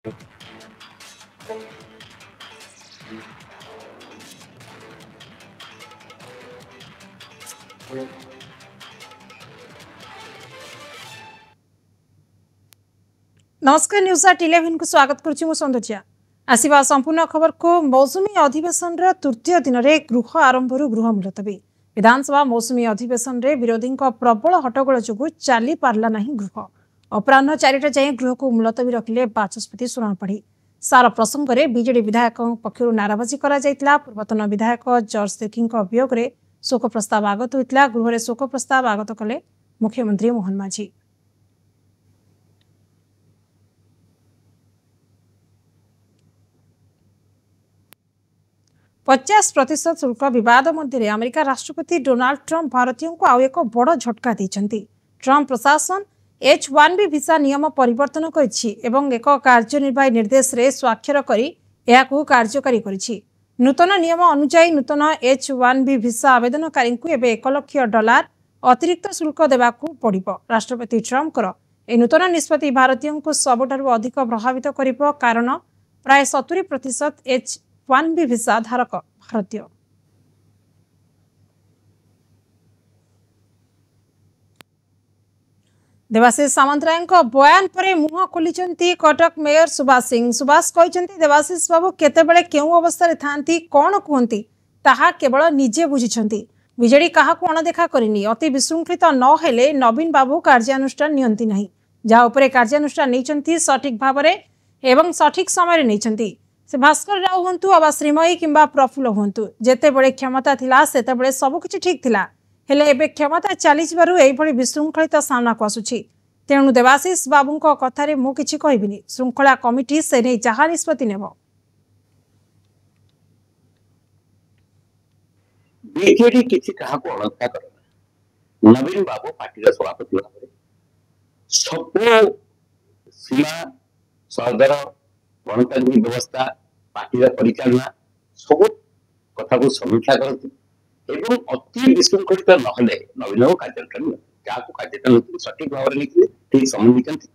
नमस्कार न्यूज 11 को स्वागत करुच्ची मु सौंदर्या आसिबा संपूर्ण खबर को मौसुमी अधिवेशन तृतीय दिन में गृह आरंभ गृह मुलतवी विधानसभा मौसुमी अधिवेशन में विरोधी प्रबल हट्टगोल जो चली पार्ला नहीं गृह अपराह 4टा जाए गृह को मुलतवी रखिले बाचस्पति सुनापड़ी सार प्रसंग में बीजेडी विधायक पक्षर नाराबाजी करा पूर्वतन विधायक जॉर्ज सेठी वियोग में शोक प्रस्ताव आगत होता गृह में शोक प्रस्ताव आगत कले मुख्यमंत्री मोहन माझी। पचास प्रतिशत शुल्क विवाद मध्य अमेरिका राष्ट्रपति डोनाल्ड ट्रंप भारतीयों को आउ एक बड़ झटका देते। ट्रंप प्रशासन H-1B भिसा नियम परिवर्तन कर एक कार्यनिर्वाही निर्देश रे स्वाक्षर करी कार्यकारी करिछि। नूतन नियम अनुसार नूतन H-1B भिसा आवेदनकारी को एबे $1 लाख अतिरिक्त शुल्क देवाकू पड़िबो। राष्ट्रपति ट्रंप ए नूतन निष्पत्ति भारतीयों को सबुठारु अधिक प्रभावित करिबो कारण प्राय 70% H-1B भिसा धारक भारतीय। देवाशीष सामंतराय बयान पर मुह खोलिचंती कटक मेयर सुभाष सिंह। सुभाष कहते देवाशीष बाबू केतेबेले केउ अवस्था रे थांती कोन कहंती ताहा केवल निजे बुझिछंती। बिजेडी काहाकू अणदेखा करिनी। अति विशृंखलित न हेले नवीन बाबू कार्यानुष्ठान नियंती नहीं। जहा उपरे कार्यानुष्ठान नैचंती सठिक भावरे एवं सठिक समय रे नैचंती। से भास्कर राव हुंतु अबा श्रीमयी किंबा प्रफुल्ल हुंतु जेतेबेले क्षमता थिला सेतेबेले सब किछि ठीक थिला हेले एबे क्षमता चली जिबारु एई भली विशृंखलित सामना को आसुछि। तेणु देवाशीष बाबू कथारे मु किछि कहबिनी। श्रृंखला कमिटी से नै जहा निष्पत्ति नेबो। बीजेडी किछि काहाको अणदेखा करे नवीन बाबू पार्टी सभापति भाव सब सीमा सरदार गणतांत्रिक व्यवस्था पार्टी परिचालना सब कथा को समीक्षा करती एवं अति विशृंखलित नहले नवीन बाबू कार्यक्रम जहाँ कार्यक्रम सठिक भाव में लिखिले ठीक समय लिखते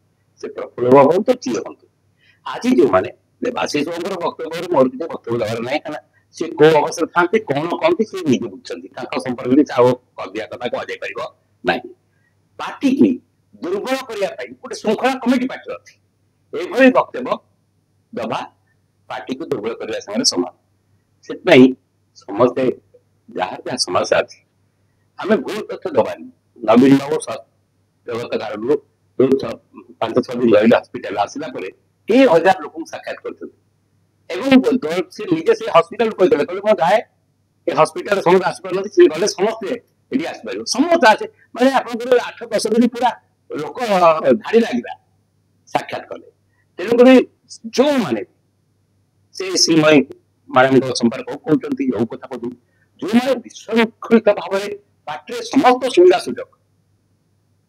से प्रफुल्ल बाबू हूँ तो किए हूँ आज जो मैंने देवाशीष बाबू वक्तव्य मोर किसी वक्तव्य देवार ना कहीं सी कौ अवस्था था कौन कहते सी निजे बुझे संपर्क में चाहो कर दिया कथा कह ना पार्टी की दुर्बल करने गोटे श्रृंखला कमिटी पार्टी अच्छी ये वक्तव्य दबा पार्टी को दुर्बल करने सामने समान से समस्ते जहाँ जहाँ समस्या अच्छी आम भूल तथ्य दबानी नवीन बाबू जगत कारण 5-6 दिन रही हस्पिटाल आसला 10,000 लोक साक्षात करते निजे से हस्पिटाल कहते जाए हस्पिटाल समस्त आसपार गले समस्ते ये आसपार समस्त आसे मैंने आप 8-10 दिन पूरा लोक धाड़ी लगे साक्षात कले तेणुक जो मैंने से श्रीमयी मैडम संपर्क कहते जो कथा कहते जो मैंने विशृंखलित भाव में पार्टी समस्त सुविधा सुजोग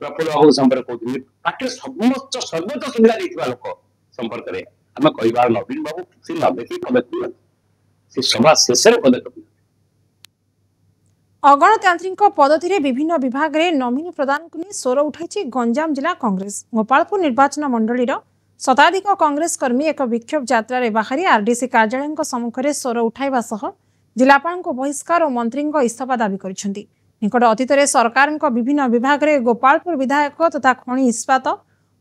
प्रफुल्ल बाबू संपर्क कहते पार्टी समस्त सर्वोच्च सुविधा देता लोक संपर्क में आम कह नवीन बाबू किसी न देखी पदक्षेप से सभा शेष पदक्षेप अगणतांत्रिक पद्धति विभिन्न विभाग में नमिनी प्रदान को नहीं स्वर उठाई गंजाम जिला कांग्रेस। गोपालपुर निर्वाचन मंडलीर शताधिक कांग्रेस कर्मी एक विक्षोभ यात्रा बाहरी आरडीसी कार्यालय सम्मुखें स्वर उठाइबा सह जिलापाल बहिष्कार और मंत्री इस्तीफा दाबी करिसेंति। निकट अतीत सरकार विभिन्न विभाग में गोपालपुर विधायक तथा खनि इस्पात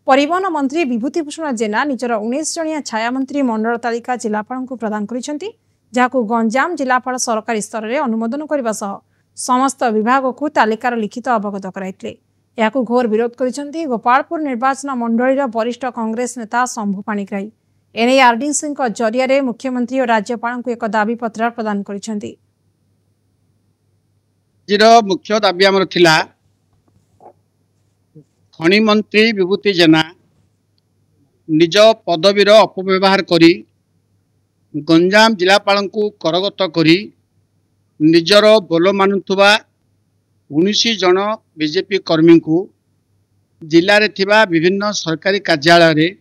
परिवहन मंत्री विभूतिभूषण जेना निजर 19 जणिया छाया मंत्री मंडल तालिका जिलापाल को प्रदान करिसेंति जहां गंजाम जिलापाल सरकारी स्तर में अनुमोदन करने सह समस्त विभाग को तालिकार लिखित अवगत कराइथिले। याकू घोर विरोध करिसेंति गोपालपुर निर्वाचन मंडलीर वरिष्ठ कांग्रेस नेता शंभु पाणिग्राही। एने आरडीसी जरिया मुख्यमंत्री और राज्यपाल को एक दाबी पत्र प्रदान करिसेंति। मुख्य दाबी आमर थिला खनि मंत्री विभूति जेना निज पदवीर अपव्यवहार करी गंजाम जिलापाल को करगत करी निजर बोल मानुवा 19 जन बीजेपी कर्मी को जिले में थिबा विभिन्न सरकारी कार्यालय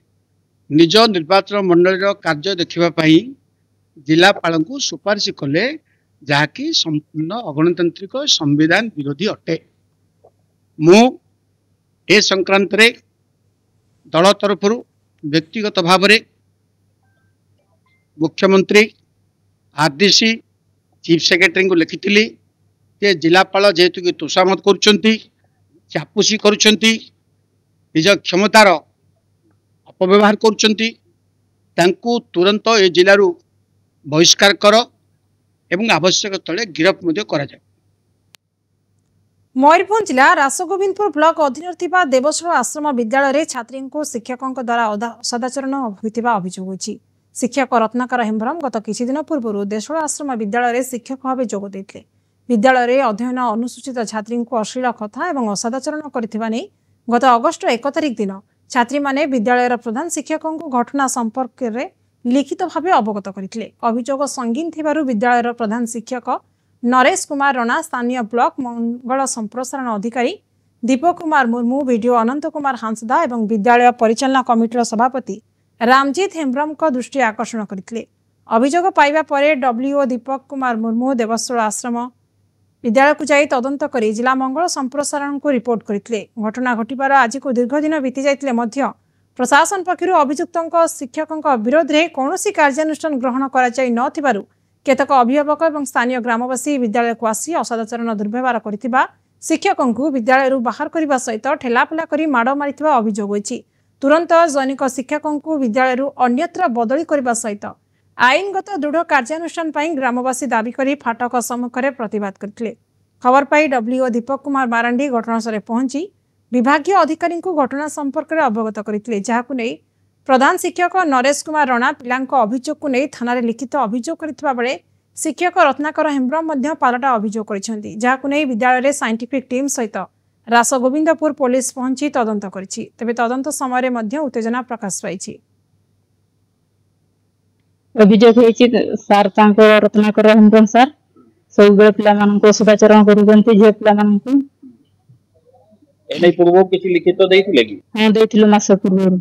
निज निर्वाचन मंडल कार्य देखापी जिलापाल को सुपारिश कले जहाँकि संपूर्ण अगणतांत्रिक संविधान विरोधी अटे। मु ए संक्रांत रे दल तरफ व्यक्तिगत भाव मुख्यमंत्री आरडीसी चीफ सेक्रेटरी को लिखी जे जिलापाल जेहेतु कि तोषामत करुँच चापुसी करुँच निज क्षमतार अपव्यवहार करुँच तुरंत ए जिलू बहिष्कार कर एवं आवश्यक स्थले गिरफ करा जाए। मयूरभंज जिला रासगोविंदपुर ब्लॉक अधीन देवशल आश्रम विद्यालय छात्री को शिक्षकों द्वारा सदाचरण होता अभियोग होती। शिक्षक रत्नाकर हेम्ब्रम गत किछि दिन पूर्व देशल आश्रम विद्यालय शिक्षक भाव जोग देते। विद्यालय अध्ययन अनुसूचित छात्री को अश्लील कथा और असदाचरण करथिबा नै गत अगस्ट 1 तारिख दिन छात्री माने विद्यालय प्रधान शिक्षकों को घटना संपर्क में लिखित भाव अवगत करथिले। अभियोग संगीन थिबारु विद्यालय प्रधान शिक्षक नरेश कुमार रणा, स्थानीय ब्लॉक मंगल संप्रसारण अधिकारी दीपक कुमार मुर्मू, वीडियो अनंत कुमार हांसदा और विद्यालय परिचालना कमिटीर सभापति रामजीत हेम्ब्रम को दृष्टि आकर्षण करथिले। अभियोग पाइबा परे डब्ल्यूओ दीपक कुमार मुर्मू देवस्वल आश्रम विद्यालय को जाई तदंत करी जिला मंगल संप्रसारण को रिपोर्ट करथिले। घटना घटिबार आज को दीर्घ दिन बीती जाइतिले मध्य प्रशासन पक्षरु अभियुक्तों शिक्षकों विरोध में कौन कार्यानुष्ठान ग्रहण कराई नथिबारु केतक अभिभावक और स्थानीय ग्रामवासी विद्यालय को आसी असदाचरण दुर्व्यवहार करथिबा शिक्षकों को विद्यालय बाहर करने सहित ठेलापेला कर माड़ मारिथिबा अभियोग होईछि। तुरंत जैनिक शिक्षकों को विद्यालय अन्यत्र बदली करने सहित आईनगत दृढ़ कार्यानुष्ठान पर ग्रामवासी दाबी कर फाटक सम्मुख में प्रतिवाद करथिले। खबर पाई डब्ल्यूओ दीपक कुमार मारांडी घटनास्थल पहुंची विभागीय अधिकारी को घटना संपर्क में अवगत करथिले। जहाकु नै प्रधान शिक्षक नरेश कुमार रणा पिलांको अभियोग को नहीं थाना लिखित अभियोग करथिबा बेले शिक्षक रत्नाकर हेम्ब्रम पालटा अभियोग करिसेंती। जहाकु नै विद्यालय साइंटिफिक टीम सहित रासगोविंदपुर पुलिस पहुंची तदंत करिछि। तेबे तदंत समय उत्तेजना प्रकाश पाइछि। अभियोग सार रत्नाकर हेम्ब्रम सार सब बेले पिला सदाचरण करूछंती झियो पिला एनै पूर्व किछि लिखित दैथिले कि हां दैथिलो मास पूर्व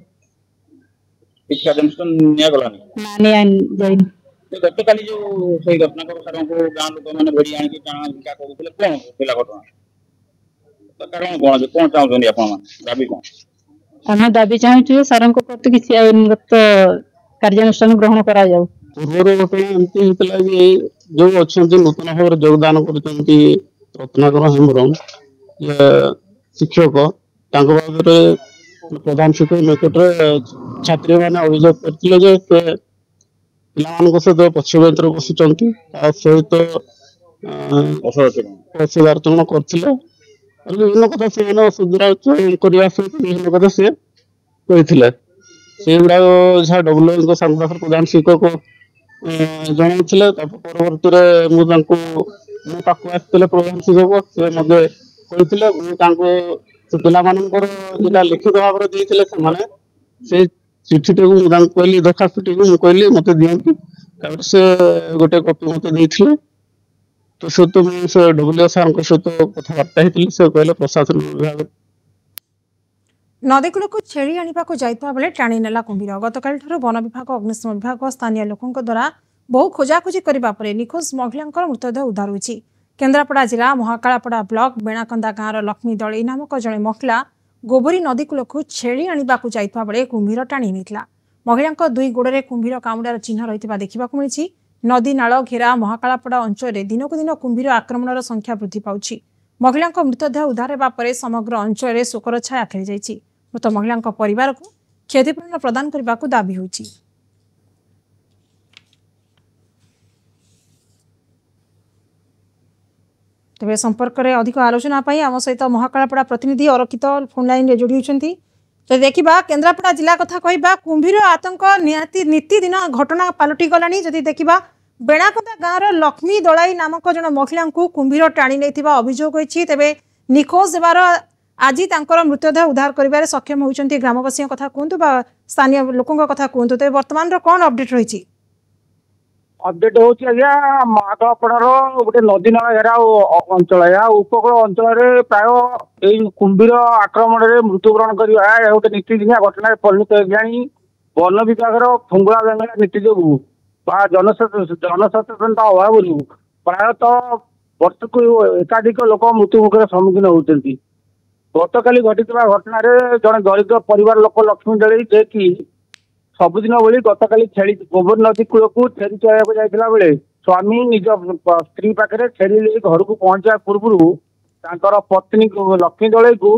शिक्षा अनुष्ठान निया गलानी माने जाइन तो गतकाली जो सही रत्नाकर सार को गां लोक माने भरी आनी कि काना का करूथिले कोन पिला घटना तो कारण कोन जे कोन चाहउछनी आपन दाबी कोन हम दाबी चाहछु सारन को प्रति किछि आईनगत कार्यानुष्ठान ग्रहण करा जाऊ। पूर्व गोटे एमती होता कि जो अच्छा नूतन भाव योगदान कर रत्नाकर हेम्ब्रम शिक्षक प्रधान शिक्षक निकट छात्री मैंने अभियोग करते सहित पक्षबेंच बसुंच सहित असदाचरण करते विभिन्न कथा से असदाचरण करने सहित विभिन्न कथा से कही से गुड़ा जहाँ डब्ल्यू सांबाद प्रधान शिक्षक जन परवर्त मुझे प्रधान शिक्षक से पिला लिखित भाव से चिठी कहली दरखास्त कहली मत दिखती से गोटे कपी मत देते तो से डब्ल्यू सार सहित कथबार्ता होती से कहले प्रशासन विभाग नदीकूल को छेड़ी आने को जाइता बेले टाणी नेला कुंभीर। गतकाल वन विभाग अग्निशम विभाग स्थानीय लोकों द्वारा बहु खोजाखोजी करने निखोज महिला मृतदेह उद्धार होइछि। केन्द्रापड़ा जिला महाकालापड़ा ब्लॉक बेणाकंदा गाँवर लक्ष्मी दलई नामक जड़े महिला गोबरी नदीकूल को छेड़ी आने को जाइता बेले कुंभीर टाणी नेइथिला। महिला दुई गोड़े कुंभीर कामुड़ार चिन्ह रही देखा मिली। नदी नाल घेरा महाकालापड़ा अंचल दिनकू दिन कुंभीर आक्रमणर संख्या वृद्धि पाउछि। महिला मृतदेह उद्धार होगा पर समग्र अंचल शोकर छाया खेली जाइछि। मृत महिला परिवार को क्षतिपूरण प्रदान करने को दाबी होइछि। तेज संपर्क में अधिक आलोचना आम सहित महाकालापड़ा प्रतिनिधि अरक्षित फोन लाइन जोड़ी होती। तो देखा केन्द्रापड़ा जिला कथा कह कुंभीर आतंक नीतिदिन घटना पलटि गलानी। जदि देखा बेणाकंदा गाँवर लक्ष्मी दलाई नामक जन महिला कुंभीर टाणी नहीं अभियोग होइछि। तेबे निखोज हेबार आज तांकर मृतदेह उद्धार करिबारे सक्षम होइछन्ती। ग्रामवासी कथा कहतु स्थानीय लोकों कथा कहतु। तो वर्तमान कौन अपडेट रही अपडेट होची आज्ञा महाकालापड़ार गोटे नदी नाला घेरा अंचल या उपकूल अंचल प्राय यही कुंभीर आक्रमण में मृत्युवरण करवा गोटे नीतिदिनिया घटना परिणत होगी। वन विभाग फुंगुला बेंगला नीति जो जनसचेतनता अभाव प्रायतः वर्ष को एकाधिक लोक मृत्यु मुखर सम्मुखीन होती। गतकाली घटी घटना जड़े दरिद्र परिवार लोक लक्ष्मी दलई जे कि ସବୁଦିନ ଭଳି ଗତକାଲି ଛେଳି ଗୋବର ନଦୀ କୂଳକୁ ଛେଳି ଚରାଇବାକୁ ଯାଇଥିଲା ବେଳେ ସ୍ୱାମୀ ନିଜ ସ୍ତ୍ରୀ ପାଖରେ ଛେଳି ନେଇ ଘରକୁ ପହଞ୍ଚିବା ପୂର୍ବରୁ ତାଙ୍କର ପତ୍ନୀ ଲକ୍ଷ୍ମୀ ଦଳେଇକୁ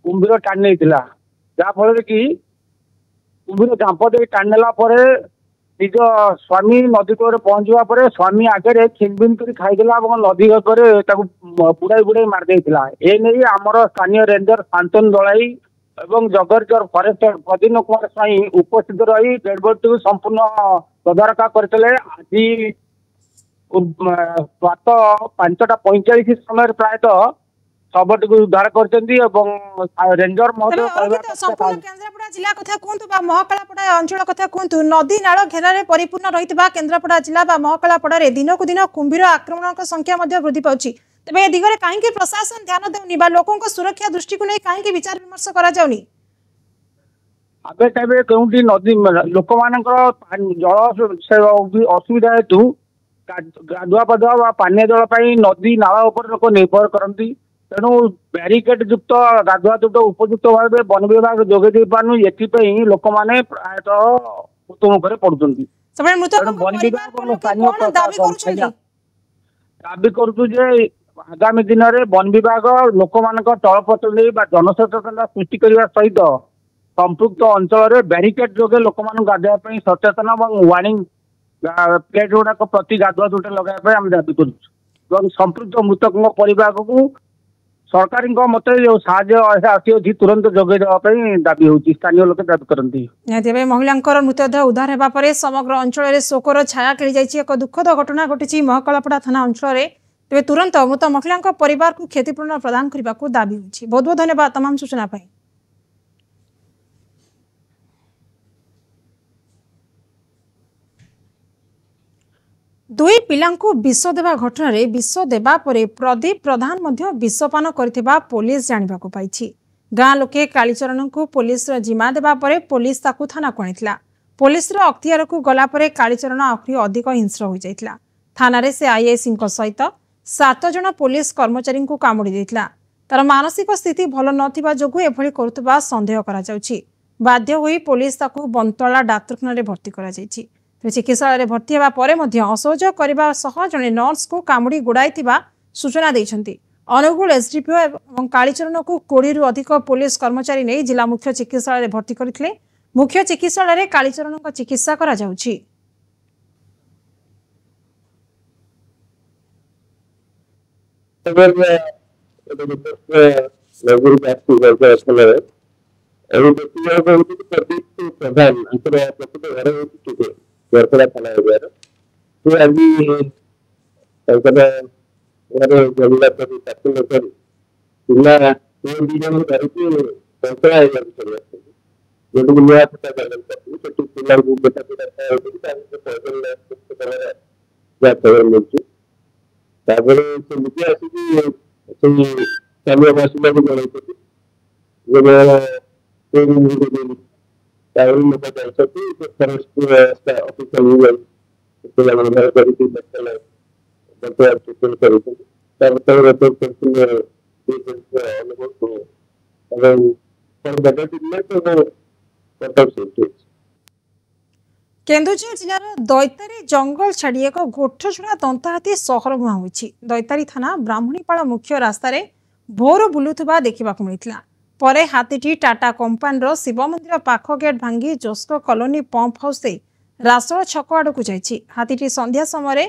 କୁମ୍ଭୀର ଟାଣି ନେଇଥିଲା। ଯାହାଫଳରେ କି କୁମ୍ଭୀର ଜାମ୍ପ ଦେଇ ଟାଣି ନେଲା ପରେ ନିଜ ସ୍ୱାମୀ ନଦୀ କୂଳରେ ପହଞ୍ଚିବା ପରେ ସ୍ୱାମୀ ଆଗରେ ଖିନବିନ କରି ଖାଇଦେଲା ଏବଂ ନଦୀ ଗର୍ଭରେ ତାକୁ ବୁଡ଼ାଇ ବୁଡ଼ାଇ ମାରିଦେଇଥିଲା। ଏ ନେଇ ଆମର ସ୍ଥାନୀୟ ରେଞ୍ଜର ଶାନ୍ତନୁ ଦଳାଇ ଏବଂ ଜଗତସିଂହପୁର ଫରେଷ୍ଟର ପ୍ରଦୀପ କୁମାର ସ୍ୱାଇଁ ଉପସ୍ଥିତ ରହି ଡେଡ୍ ବଡିଟିକୁ ସମ୍ପୂର୍ଣ୍ଣ ତଦାରଖ କରିଥିଲେ। ଆଜି ପ୍ରାତ 5:45 ସମୟରେ ପ୍ରାୟତଃ ଶବଟିକୁ ଉଦ୍ଧାର କରିଛନ୍ତି ଏବଂ ରେଞ୍ଜର ମହୋଦୟ ସମ୍ପୂର୍ଣ୍ଣ କେନ୍ଦ୍ରାପଡ଼ା ଜିଲ୍ଲା କଥା କୁହନ୍ତୁ ବା ମହାକାଳପଡ଼ା ଅଞ୍ଚଳ କଥା କୁହନ୍ତୁ, ନଦୀ ନାଳ ଘେରାରେ ପରିପୂର୍ଣ୍ଣ ରହିଥିବା କେନ୍ଦ୍ରାପଡ଼ା ଜିଲ୍ଲା ବା ମହାକାଳପଡ଼ାରେ ଦିନକୁ ଦିନ କୁମ୍ଭୀର ଆକ୍ରମଣଙ୍କ ସଂଖ୍ୟା ମଧ୍ୟ ବୃଦ୍ଧି ପାଉଛି। ତେବେ ଏ ଦିଗରେ କାହିଁକି ପ୍ରଶାସନ ଧ୍ୟାନ ଦେଉନି ବା ଲୋକଙ୍କ ସୁରକ୍ଷା ଦୃଷ୍ଟିକୁ ନେଇ କାହିଁକି ବିଚାର ବିମର୍ଶ କରାଯାଉନି? ଏବେ କେବେ କେଉଁଠି ନଦୀ ଲୋକମାନଙ୍କର ଜଳ ଅସୁବିଧା ହେତୁ ଗାଧୁଆ ପାଧୁଆ ବା ପାନୀୟ ଜଳ ପାଇଁ ନଦୀ ନାଳ ଉପରେ ଲୋକ ନିର୍ଭର କରନ୍ତି। ତେଣୁ ବ୍ୟାରିକେଡ୍ ଯୁକ୍ତ ଗାଧୁଆ ଯୁକ୍ତ ଉପଯୁକ୍ତ ଭାବେ ବନ ବିଭାଗ ଯୋଗାଇ ଦେଇ ପାରୁନି। ଏଥିପାଇଁ ଲୋକମାନେ ପ୍ରାୟତଃ ମୃତ୍ୟୁମୁଖରେ ପଡୁଛନ୍ତି। ଦାବି କରୁଛୁ ଯେ ଆଗାମୀ ଦିନରେ ବନ ବିଭାଗ ଲୋକମାନଙ୍କ ଚଳପ୍ରଚଳ ନେଇ ବା ଜନସଚେତନତା ସୃଷ୍ଟି କରିବା ସହିତ ସମ୍ପୃକ୍ତ ଅଞ୍ଚଳରେ ବ୍ୟାରିକେଡ୍ ଯୋଗେ ଲୋକମାନଙ୍କୁ ଗାଧୋଇବା ପାଇଁ ସଚେତନ ଏବଂ ୱାର୍ଣ୍ଣିଂ ପ୍ଲେଟ୍ ଗୁଡାକ ପ୍ରତି ଗାଧୁଆ ଯୋଉଟା ଲଗାଇବା ପାଇଁ ଆମେ ଦାବି କରୁଛୁ ଏବଂ ସମ୍ପୃକ୍ତ ମୃତକଙ୍କ ପରିବାରକୁ ସରକାରଙ୍କ ମତରେ ଯୋଉ ସାହାଯ୍ୟ ଆସିଅଛି ତୁରନ୍ତ ଯୋଗାଇ ଦେବା ପାଇଁ ଦାବି ହେଉଛି, ସ୍ଥାନୀୟ ଲୋକେ ଦାବି କରନ୍ତି। ତେବେ ମହିଳାଙ୍କର ମୃତଦେହ ଉଦ୍ଧାର ହେବା ପରେ ସମଗ୍ର ଅଞ୍ଚଳରେ ଶୋକର ଛାୟା ଖେଳିଯାଇଛି। ଏକ ଦୁଃଖଦ ଘଟଣା ଘଟିଛି ମହାକାଳପଡ଼ା ଥାନା ଅଞ୍ଚଳରେ। ତେବେ ତୁରନ୍ତ ମୃତ ମହିଳାଙ୍କ ପରିବାରକୁ କ୍ଷତିପୂରଣ ପ୍ରଦାନ କରିବାକୁ ଦାବି ହେଉଛି। ବହୁତ ବହୁତ ଧନ୍ୟବାଦ ତମାମ ସୂଚନା ପାଇଁ। ଦୁଇ ପିଲାଙ୍କୁ ବିଷ ଦେବା ଘଟଣାରେ ବିଷ ଦେବା ପରେ ପ୍ରଦୀପ ପ୍ରଧାନ ମଧ୍ୟ ବିଷପାନ କରିଥିବା ପୋଲିସ ଜାଣିବାକୁ ପାଇଛି। ଗାଁ ଲୋକେ କାଳିଚରଣଙ୍କୁ ପୋଲିସର ଜିମା ଦେବା ପରେ ପୋଲିସ ତାକୁ ଥାନାକୁ ଆଣିଥିଲା। ପୋଲିସର ଅକ୍ତିଆରକୁ ଗଲା ପରେ କାଳିଚରଣ ଆହୁରି ଅଧିକ ହିଂସ୍ର ହୋଇଯାଇଥିଲା। ଥାନାରେ ସେ ଆଇଆଇସିଙ୍କ ସହିତ 7 ଜଣ ପୋଲିସ କର୍ମଚାରୀଙ୍କୁ କାମୁଡ଼ି ଦେଇଥିଲା। ତାର ମାନସିକ ସ୍ଥିତି ଭଲ ନଥିବା ଯୋଗୁଁ ଏଭଳି କରୁଥିବା ସନ୍ଦେହ କରାଯାଉଛି। ବାଧ୍ୟ ହୋଇ ପୋଲିସ ତାକୁ ବନ୍ତଳା ଡାକ୍ତରଖାନାରେ ଭର୍ତ୍ତି କରାଯାଇଛି। ଚିକିତ୍ସାଳୟରେ ଭର୍ତ୍ତି ହେବା ପରେ ମଧ୍ୟ ଅସହଯୋଗ କରିବା ସହ ଜଣେ ନର୍ସକୁ କାମୁଡ଼ି ଗୁଡ଼ାଇଥିବା ସୂଚନା ଦେଇଛନ୍ତି। ଅନୁଗୁଳ ଏସ୍ଡିପିଓ ଏବଂ କାଳିଚରଣକୁ 20ରୁ ଅଧିକ ପୋଲିସ କର୍ମଚାରୀ ନେଇ ଜିଲ୍ଲା ମୁଖ୍ୟ ଚିକିତ୍ସାଳୟରେ ଭର୍ତ୍ତି କରିଥିଲେ। ମୁଖ୍ୟ ଚିକିତ୍ସାଳୟରେ କାଳିଚରଣଙ୍କ ଚିକିତ୍ସା କରାଯାଉଛି। ଝାରପଡ଼ା ଥାନା ଏରିଆର ସେ ଆଜି ତାଙ୍କର ଘରେ ଜଳିଲା କରି ତାକୁ କରି ପିଲା 2 ଜଣଙ୍କୁ ଧରିକି କଙ୍କଡ଼ା ଏରିଆକୁ ଚଳି ଆସିଛନ୍ତି। ଯୋଉଠିକି ନୂଆ ଫଟା ଜାଗାରେ କରିଥିଲି ସେଠି ପିଲାଙ୍କୁ ବେଟା ପିଲା ଖାଇବାକୁ ଯାହା ଖବର ମିଳୁଛି। ତାପରେ ସେ ନିଜେ ଆସିକି ସେଇ ସ୍ଥାନୀୟ ବାସିନ୍ଦାକୁ ଜଣାଇଛନ୍ତି ତାପରେ ଲୋକ ଯାଇଛନ୍ତି ଫରେଷ୍ଟ ଅଫିସର ପିଲାମାନେ ଘର କରିକି କରିଛନ୍ତି। ତାପରେ କେନ୍ଦୁଝର ଜିଲ୍ଲାର ଦୈତାରୀ ଜଙ୍ଗଲ ଛାଡ଼ି ଏକ ଗୋଠଛଡ଼ା ଦନ୍ତାହାତୀ ସହର ମୁହାଁ ହୋଇଛି। ଦୈତାରୀ ଥାନା ବ୍ରାହ୍ମଣୀପାଳ ମୁଖ୍ୟ ରାସ୍ତାରେ ଭୋରୁ ବୁଲୁଥିବା ଦେଖିବାକୁ ମିଳିଥିଲା। ପରେ ହାତୀଟି ଟାଟା କମ୍ପାନୀର ଶିବ ମନ୍ଦିର ପାଖ ଗେଟ୍ ଭାଙ୍ଗି ଜୋସ୍କୋ କଲୋନୀ ପମ୍ପ ହାଉସ୍ ଦେଇ ରାସୋଳ ଛକ ଆଡ଼କୁ ଯାଇଛି। ହାତୀଟି ସନ୍ଧ୍ୟା ସମୟରେ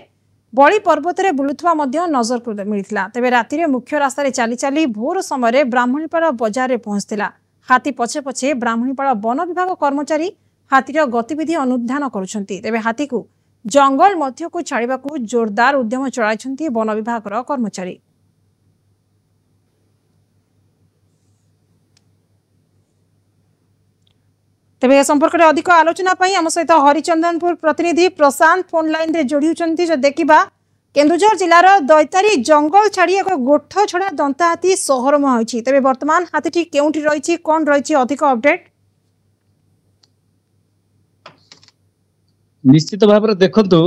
ବଳି ପର୍ବତରେ ବୁଲୁଥିବା ମଧ୍ୟ ନଜରକୁ ମିଳିଥିଲା। ତେବେ ରାତିରେ ମୁଖ୍ୟ ରାସ୍ତାରେ ଚାଲି ଚାଲି ଭୋର ସମୟରେ ବ୍ରାହ୍ମଣୀପାଳ ବଜାରରେ ପହଞ୍ଚିଥିଲା। ହାତୀ ପଛେ ପଛେ ବ୍ରାହ୍ମଣୀପାଳ ବନ ବିଭାଗ କର୍ମଚାରୀ ହାତୀର ଗତିବିଧି ଅନୁଧ୍ୟାନ କରୁଛନ୍ତି। ତେବେ ହାତୀକୁ ଜଙ୍ଗଲ ମଧ୍ୟକୁ ଛାଡ଼ିବାକୁ ଜୋରଦାର ଉଦ୍ୟମ ଚଳାଇଛନ୍ତି ବନ ବିଭାଗର କର୍ମଚାରୀ। तेबे ए संपर्क में अधिक आलोचना आम सहित हरिचंदनपुर प्रतिनिधि प्रशांत फोन लाइन रे जोड़ी होचंती। जो देखिबा केन्दुझर जिलार दैतारी जंगल छाड़ी एक गोठ छड़ा दंताहाती सहर मुहां होइछि। तेबे वर्तमान हाथीटी केउंठी रहिछि कोन रहिछि अधिक अपडेट निश्चित भाव देखंतु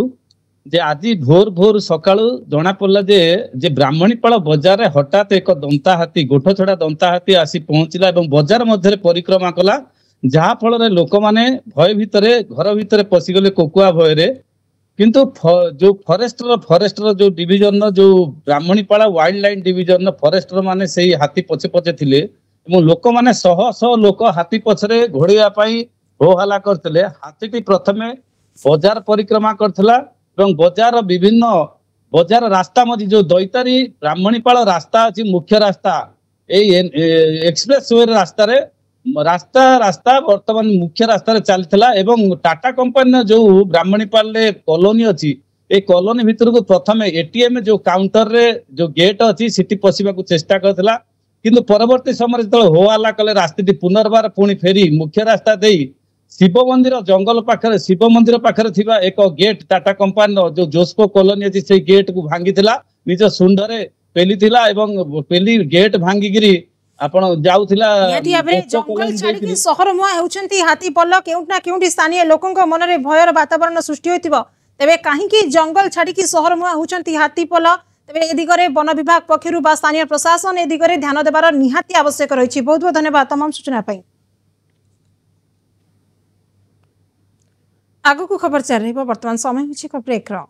जे आज भोर भोर सकाळु जना पड़ला जे ब्राह्मणीपाल बजार हठात एक दंताहाती गोठ छड़ा दंताहाती आसी पहुंचला और बजार मध्य परिक्रमा कला जहा फल लोक मैंने भय भितर घर भितर पशिगले कोकुआ भय किंतु जो फरेस्टर जो डिविजन जो ब्राह्मणीपाड़ा वाइल्ड लाइन डिविजन फरेस्टर माने से हाथी पछे पछे थिले लोक मैंने शह शह लोक हाथी पछरे घोड़ाई हो हल्ला करते। हाथी प्रथमे बजार परिक्रमा करथिला एवं बजार विभिन्न बजार रास्ता मझी जो दैतारी ब्राह्मणीपाड़ रास्ता अच्छी मुख्य रास्ता एक्सप्रेस वे रास्ता रास्ता वर्तमान मुख्य रास्ता चलता एवं टाटा कंपनी जो ब्राह्मणीपाल कॉलोनी अच्छी ए कॉलोनी भितर को प्रथम एटीएम जो काउंटर रे जो गेट अच्छी सिटी पशिबा को चेष्टा करथिला किंतु परवर्ती समय जो हो हल्ला कले रास्ता पुनर्बार पुणी फेरी मुख्य रास्ता दे शिव मंदिर जंगल पाखरे शिव मंदिर पाखरे थिबा एक गेट टाटा कंपनी जो जोस्को कॉलोनी अच्छी से गेट को भांगी निज सुंडरे पेली एवं पेली गेट भांगी आपण जाउथिला जंगल छाड़ी सहर मुआ हेउचंती हाथी पल्ल केउटना केउटी स्थानीय लोकंक मनरे भयर वातावरण सृष्टि होइतिबो तेबे काहींकी जंगल छाड़ी सहर मुआ हेउचंती हाथी पल्ल तेबे ए दिगरे वन विभाग पक्षरु बा स्थानीय प्रशासन ए दिगरे ध्यान देबार निहाती आवश्यक रहिछि। बहुत बहुत धन्यवाद तमाम सूचना पई। आगु को खबर चल रही वर्तमान समय होछि एक ब्रेक रो।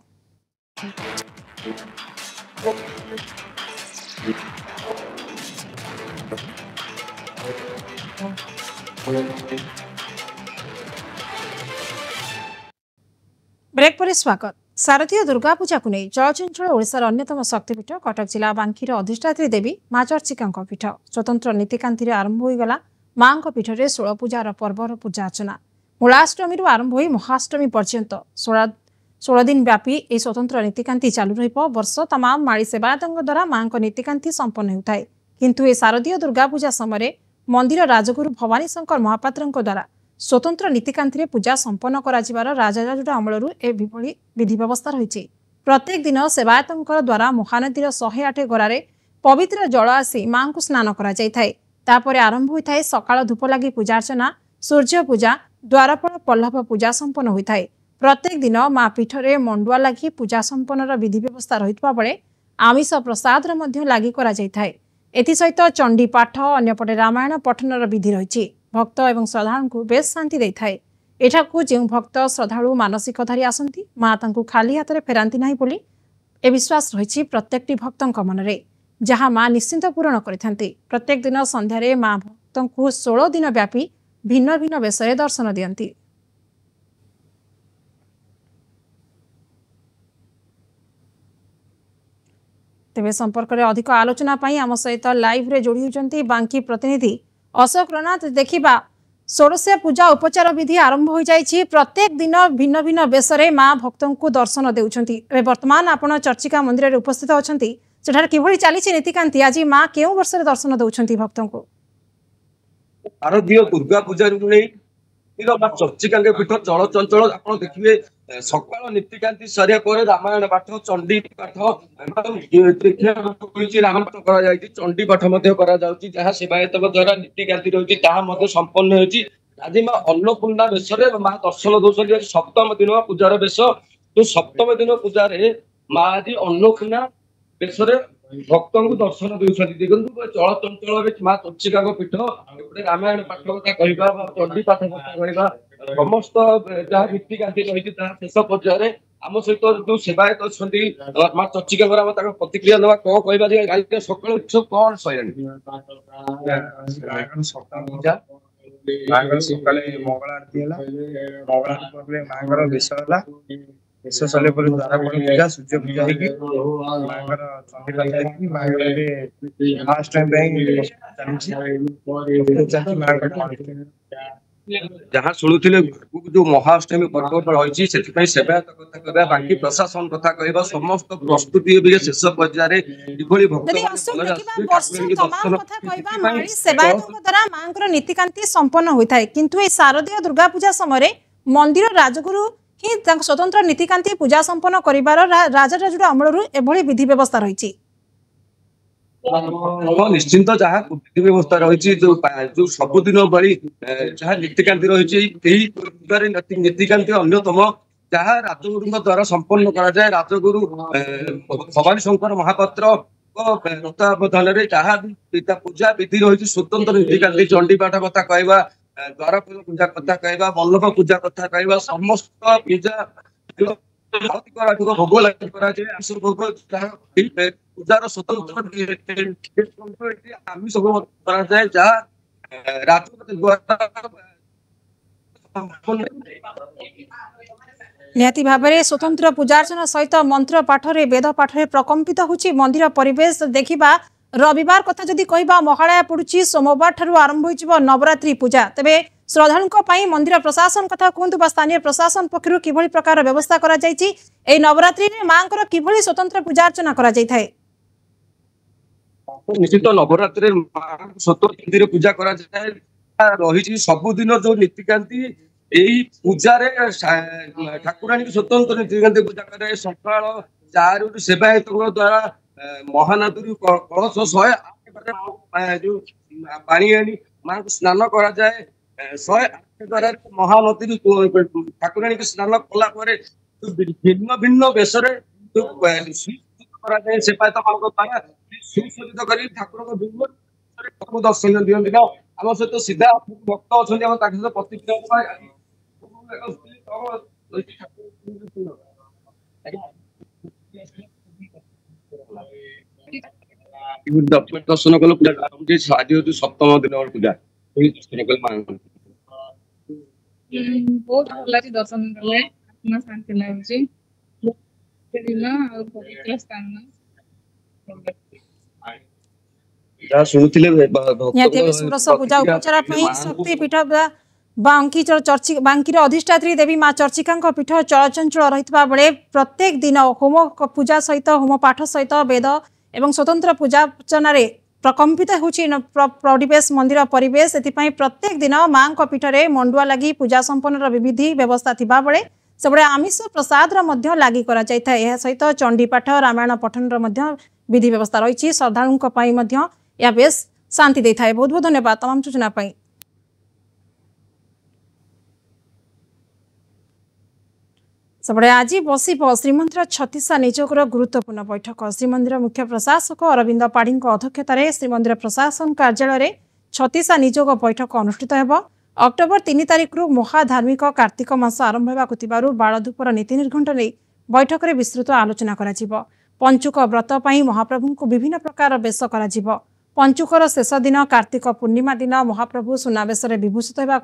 ब्रेक पर स्वागत। शारदीय दुर्गा पूजा को नहीं चलचंचल ओडिशार अन्यतम शक्तिपीठ कटक जिला बांकीर अधिष्ठात्री देवी माँ चर्चिका पीठ स्वतंत्र नीतिकांति आरंभ होगला माँ पीठ में 16 पूजार पर्वर पूजा अर्चना मूलाष्टमी आरंभ हो महाष्टमी पर्यंत 16 दिन व्यापी यह स्वतंत्र नीतिकांति चालू रर्ष तमाम माड़ी सेवायतों द्वारा माँ नीतिकांति संपन्न होता है किंतु ए शारदीय दुर्गा पूजा समय मंदिर राजगुरु भवानी शंकर महापात्र द्वारा स्वतंत्र नीतिकांति पूजा संपन्न कर राजाजुड़ा अमलू एभली विधि व्यवस्था रही। प्रत्येक दिन सेवायतों द्वारा महानदीर 108 गरारे पवित्र जल आसी माँ को स्नान कर आरंभ होता है सकाळ धूप लगी पूजार्चना सूर्य पूजा द्वारपाल पल्लभ पूजा संपन्न होता है। प्रत्येक दिन माँ पीठरे मंडुआ लगी पूजा संपन्न विधि व्यवस्था रही बेले आमिष प्रसाद लगी एसहित चंडी पाठ अन्यपटे रामायण पठनर विधि रही। भक्त एवं श्रद्धालु को बेस शांति देता है। एठाकू जो भक्त श्रद्धालु मानसिक धारी आसती माँ तांकु खाली हाथ में फेरांती नहीं बोली ए विश्वास रही प्रत्येक भक्तों मनरे जहाँ माँ निश्चिंत पूरण करते। प्रत्येक दिन संध्यारे माँ भक्तों को 16 दिन व्यापी भिन्न भिन्न वेश दर्शन दियंती। तेबे संपर्क में अधिक आलोचना आम सहित लाइव रे जोड़ी होती बांकी प्रतिनिधि अशोक रनाथ। देखा षोडशिया पूजा उपचार विधि आरंभ हो जाइए प्रत्येक दिन भिन्न भिन्न वेश माँ भक्तों को दर्शन देउछंती। वर्तमान आपण चर्चिका मंदिर में उपस्थित अच्छा सेठार किभली चली नीतिकांति आज माँ केउ वर्ष दर्शन देउछंती भक्तों को। शारदीय दुर्गा पूजा माँ चर्चिका पीठ चल चंचल आप देखिए सकाल नीतिकांति सरिया पर रामायण पाठ चंडी पाठ रामायण पाठ चंडी पाठ जहाँ सेवायत द्वारा नीतिकांति रही संपन्न होती। आज माँ अन्नपूर्णा बेश माँ दर्शन दौरान सप्तम दिन पूजार बेश तो सप्तम दिन पूजार माँ आज अन्नपूर्णा बेश भक्तों को दर्शन देउछंती। देखंतु चल चंचल माँ चर्चिका पीठ रामायण पाठ कथा कहवा चंडी पाठ कथा कहवा समस्त जहाँ नीतिकांति रही शेष पर्यायर आम सहित जो सेवायत अच्छा माँ चर्चिका प्रतिक्रिया ना कौन कहवा सकाल कौन सकाले मंगल आरती मंगल आरती माँ बेश बेश सर पूजा सूर्य पूजा जहाँ शुणुले जो महाअष्टमी पर्व रही सेवायत कथा कहवा बाकी प्रशासन कथा कहवा समस्त प्रस्तुति शेष पर्यायर नीतिकांति संपन्न होता है किंतु ये शारदीय दुर्गा पूजा समय मंदिर राजगुरु ही स्वतंत्र नीतिकांति पूजा संपन्न करिबार राजाजुड़ा अमलू एभली विधि व्यवस्था रही। निश्चिंत जहाँ विधि व्यवस्था रही जो सबुदिन बड़ी जहाँ नीतिकांति रही नीतिकांति अन्यतम जहाँ राजगुरु द्वारा संपन्न कराए राजगुरु भवानी शंकर महापात्र तत्वावधान जहाँ पूजा विधि रही स्वतंत्र नीतिकांति चंडी पाठ कथा कहवा द्वार पूजा कथा कहवा मल्लक पूजा कथा कहवा समस्त पूजा भोग भोग पूजार स्वतंत्र आमिष कराए जहाँ राष्ट्रपति द्वारा निहाती भाबरे स्वतंत्र पूजार्चना सहित मंत्र पाठरे वेद पाठरे प्रकम्पित होची मंदिर परिवेश देखिबा रविवार कथा जदि कहबा महालया पड़ुची सोमवार ठारू आरंभ होइजिबो नवरात्रि पूजा तबे श्रद्धालुंको पई मंदिर प्रशासन कथा कहंतु बा स्थानीय प्रशासन पक्षरु किभଳି प्रकार व्यवस्था करा जायछि ए नवरात्रि रे मांकर किभଳି स्वतंत्र पूजार्चना करा जायथाय निश्चित नवरात्रि स्वतंत्र मंदिर पूजा करा जाय रही सबुदिन जो नीतिकांति यही पूजा ठाकुराणी स्वतंत्र नीतिकांति पूजा करे सकाल 4 सेवायत द्वारा महानदी कलश 108 जो पानी आनी मां को स्नान करा जाए 108 द्वारा महानदी ठाकुराणी को स्नान कला भिन्न भिन्न बेश सेवायत द्वारा सुसज्जित कर ठाकुर दर्शन दिखती आम सहित सीधा भक्त अच्छा प्रतिक्रिया दर्शन कल पूजा आज हूँ 7म दिन पूजा दर्शन कल बहुत भल लगे दर्शन कले आत्मा शांति लगुच दिन और पवित्र स्थान जहाँ शुणुले पूजा उपचार शक्ति पीठ बांकीर अधिष्ठात्री देवी माँ चर्चिका पीठ चलचंचल रही बेले प्रत्येक दिन होम पूजा सहित होम पाठ सहित वेद एवं स्वतंत्र पूजा अर्चन प्रकम्पित होची परिवेश मंदिर परिवेश एथिपाई प्रत्येक दिन माँ पीठरे मंडुआ लगी पूजा संपन्न विधि व्यवस्था थिबा बेले सबले आमिष प्रसाद लगी करा जायथाय एहा सहित चंडी पाठ रामायण पठन विधि व्यवस्था रही श्रद्धालुओं या बेस शांति देता है। बहुत बहुत धन्यवाद तमाम सूचना पाई। सबले आज बस श्रीमंदिर 36 नियोगर गुरुत्वपूर्ण बैठक श्रीमंदिर मुख्य प्रशासक अरविंद पाढ़ी अध्यक्षतार श्रीमंदिर प्रशासन कार्यालय 36 नियोग बैठक अनुष्ठित होब। अक्टोबर 3 तारिख रु महाधार्मिक कार्तिक मास आरंभ होगा बालधूपर नीति निर्घंट नहीं बैठक में विस्तृत आलोचना करा। पंचुक व्रत पर महाप्रभु को विभिन्न प्रकार बेश करा। पंचुकर शेष दिन कार्तिक पूर्णिमा दिन महाप्रभु सुनावेश विभूषित होगा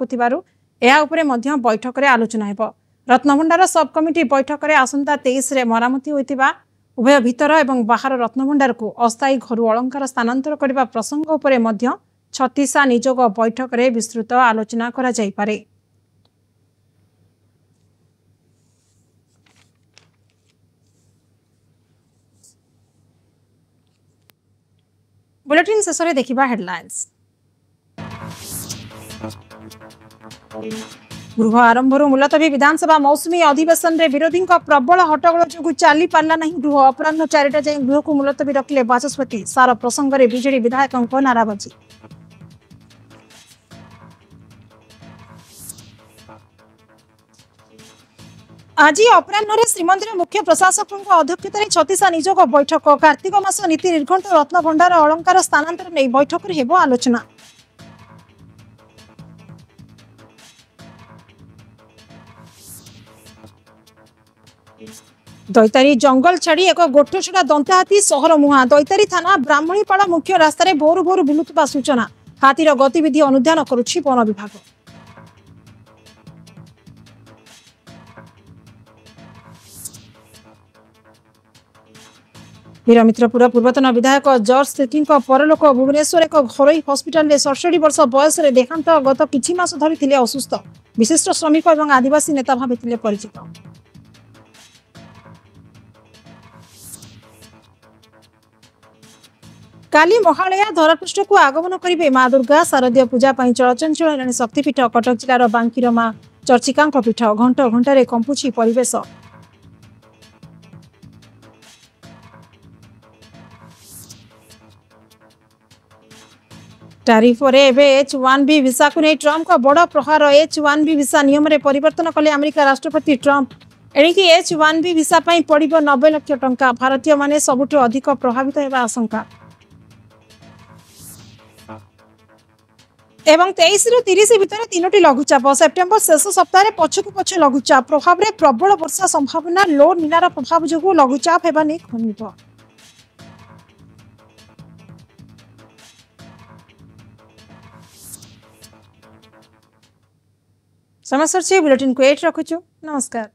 बैठक में आलोचना हो। रत्नभंडार सब कमिटी बैठक में आसंता 23 मरामती होता उभय भितर और बाहर रत्नभंडार को अस्थायी घर अलंकार स्थानांतर करने प्रसंग उपरे 36 नियोग बैठक में विस्तृत आलोचना करा जाई पारे। बुलेटिन शेष में देखिबा हेडलाइंस। गृह आरंभर मुलतवी विधानसभा मौसुमी अधिवेशन रे विरोधी प्रबल हट्टगोल जो चली पारा ना गृह अपराह 4टा जाए गृह को मुलतवी रखिले बाचस्पति सार प्रसंग में बीजेडी विधायकों नाराबाजी। आज अपराह श्रीमंदिर मुख्य प्रशासक अध्यक्षतार 36 नियोग बैठक कार्तिक मास नीति निर्घंट रत्नभंडार अलंकार स्थानांतर नहीं बैठक में हेबो आलोचना। दैतारी जंगल छाड़ी एक गोठ छड़ा दंताहाती सहर मुहा दैतारी थाना ब्राह्मणीपाड़ा मुख्य रास्तार भोर भोर बुलुवा सूचना हाथीर गतिविधि अनुधान करुछि वन विभाग। वीरमित्रपुर पूर्वतन विधायक जॉर्ज तिर्की परलोक भुवनेश्वर एक घर हस्पिटाल 67 वर्ष बयस देहांत गत किछि मास धरी थिले असुस्थ विशिष्ट श्रमिक और आदिवासी नेता भावे थिले परिचित। काली महालया धरापृष्ठ को आगमन करेंगे माँ दुर्गा शारदीय पूजा चलचंचल शक्तिपीठ कटक जिलार बांकीर माँ चर्चिका पीठ घंट घंटे कंपुची परिवेश। टैरिफ H-1B वीसा को नहीं ट्रंप का बड़ प्रहार H-1B वीसा नियम में परिवर्तन कले अमेरिका राष्ट्रपति ट्रंप एणिकी H-1B वीसा पड़ो 90 लाख टंका भारतीय माने सबुठ अधिक प्रभावित होगा आशंका। एवं 23 रु 30 भितर 3टी लघुचाप सेप्टेम्बर शेष सप्ताह पछकु पछ लघुचाप प्रभाव में प्रबल वर्षा संभावना लो नीलार प्रभाव जो लघुचाप हेबा नहीं खनित समय सरछि बुलेटिन को 8 रखुछु नमस्कार।